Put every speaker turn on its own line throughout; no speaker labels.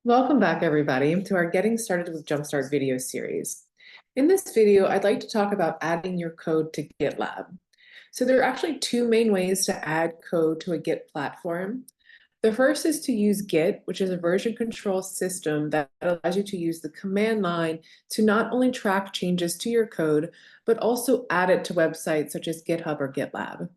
Welcome back, everybody, to our Getting Started with JumpStart video series. In this video, I'd like to talk about adding your code to GitLab. So there are actually two main ways to add code to a Git platform. The first is to use Git, which is a version control system that allows you to use the command line to not only track changes to your code, but also add it to websites such as GitHub or GitLab.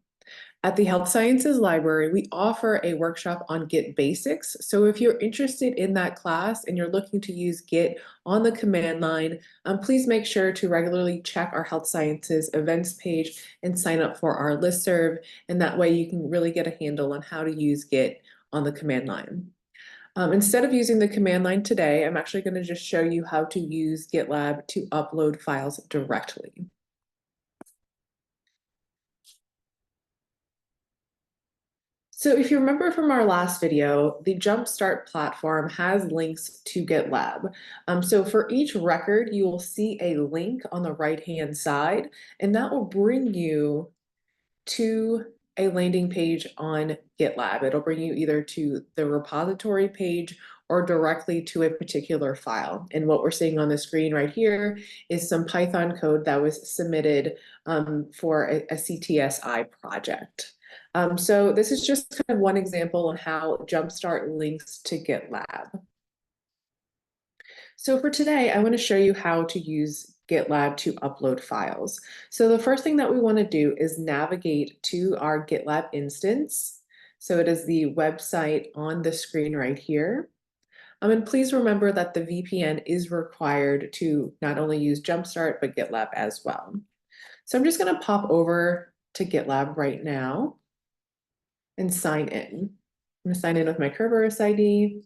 At the Health Sciences Library, we offer a workshop on Git basics. So if you're interested in that class and you're looking to use Git on the command line, please make sure to regularly check our Health Sciences events page and sign up for our listserv. And that way you can really get a handle on how to use Git on the command line. Instead of using the command line today, I'm actually going to just show you how to use GitLab to upload files directly. So if you remember from our last video, the JumpStart platform has links to GitLab. So for each record, you will see a link on the right-hand side, and that will bring you to a landing page on GitLab. It'll bring you either to the repository page or directly to a particular file. And what we're seeing on the screen right here is some Python code that was submitted for a CTSI project. So this is just kind of one example on how JumpStart links to GitLab. So for today, I want to show you how to use GitLab to upload files. So the first thing that we want to do is navigate to our GitLab instance. So it is the website on the screen right here. And please remember that the VPN is required to not only use JumpStart, but GitLab as well. So I'm just going to pop over to GitLab right now and sign in. I'm going to sign in with my Kerberos ID.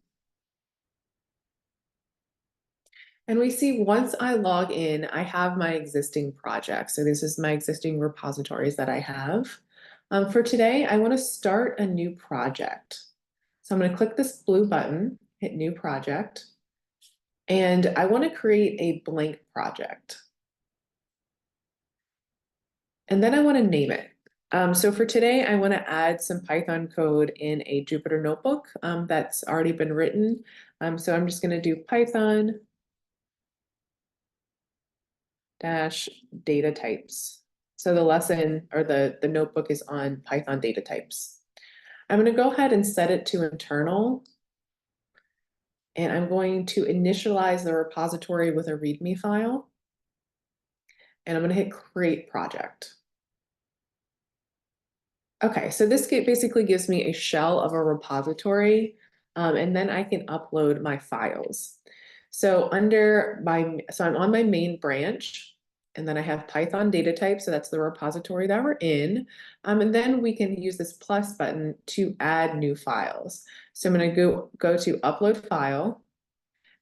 And we see once I log in, I have my existing project. So this is my existing repositories that I have. For today, I want to start a new project. So I'm going to click this blue button, hit new project, and I want to create a blank project. And then I want to name it. So for today, I want to add some Python code in a Jupyter notebook that's already been written. So I'm just going to do Python dash data types. So the lesson or the notebook is on Python data types. I'm going to go ahead and set it to internal. And I'm going to initialize the repository with a README file. And I'm going to hit create project. Okay, so this basically gives me a shell of a repository, and then I can upload my files. So I'm on my main branch, and then I have Python data type, so that's the repository that we're in. And then we can use this plus button to add new files. So I'm going to go to upload file,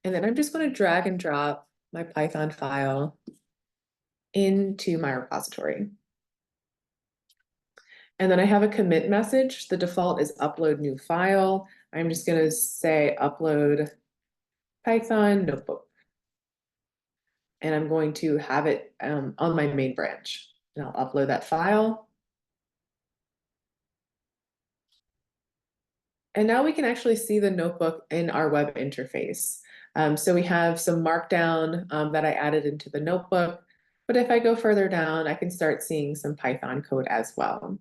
and then I'm just going to drag and drop my Python file into my repository. And then I have a commit message. The default is upload new file. I'm just going to say upload Python notebook. And I'm going to have it on my main branch. And I'll upload that file. And now we can actually see the notebook in our web interface. So we have some markdown that I added into the notebook. But if I go further down, I can start seeing some Python code as well.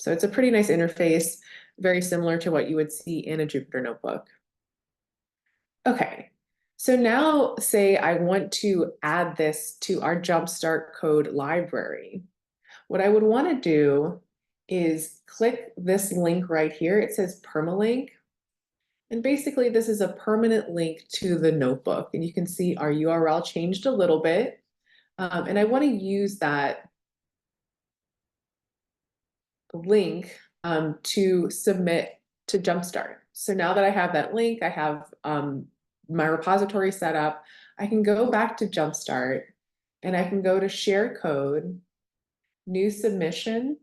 So it's a pretty nice interface, very similar to what you would see in a Jupyter notebook. Okay, so now say I want to add this to our JumpStart code library. What I would want to do is click this link right here. It says permalink. And basically this is a permanent link to the notebook. And you can see our URL changed a little bit. And I want to use that link to submit to JumpStart. So now that I have that link, I have my repository set up, I can go back to JumpStart and I can go to share code, new submission,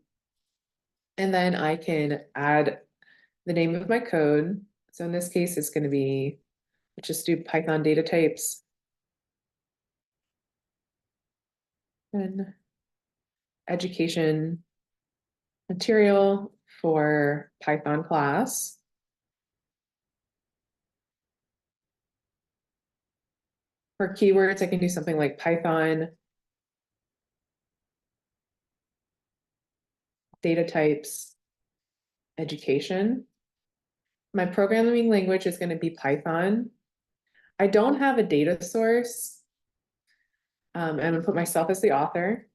and then I can add the name of my code. So in this case, it's going to be, let's just do Python data types. And education material for Python class. For keywords, I can do something like Python, data types, education. My programming language is going to be Python. I don't have a data source. I'm going to put myself as the author.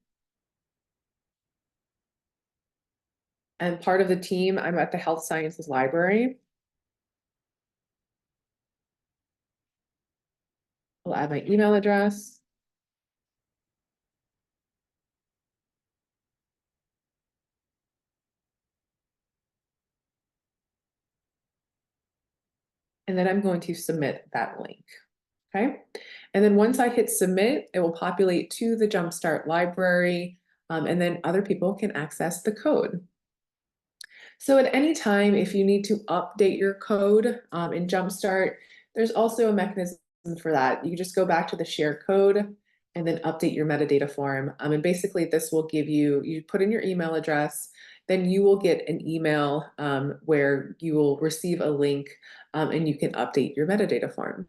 And part of the team, I'm at the Health Sciences Library. I'll add my email address. And then I'm going to submit that link. Okay. And then once I hit submit, it will populate to the JumpStart library, and then other people can access the code. So at any time, if you need to update your code in JumpStart, there's also a mechanism for that. You just go back to the share code and then update your metadata form. And basically this will give you, you put in your email address, then you will get an email where you will receive a link and you can update your metadata form.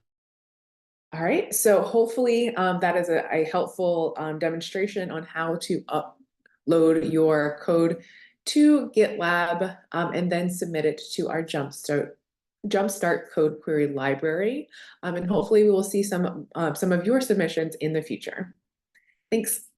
All right, so hopefully that is a helpful demonstration on how to upload your code to GitLab and then submit it to our JumpStart code query library. And hopefully we will see some of your submissions in the future. Thanks.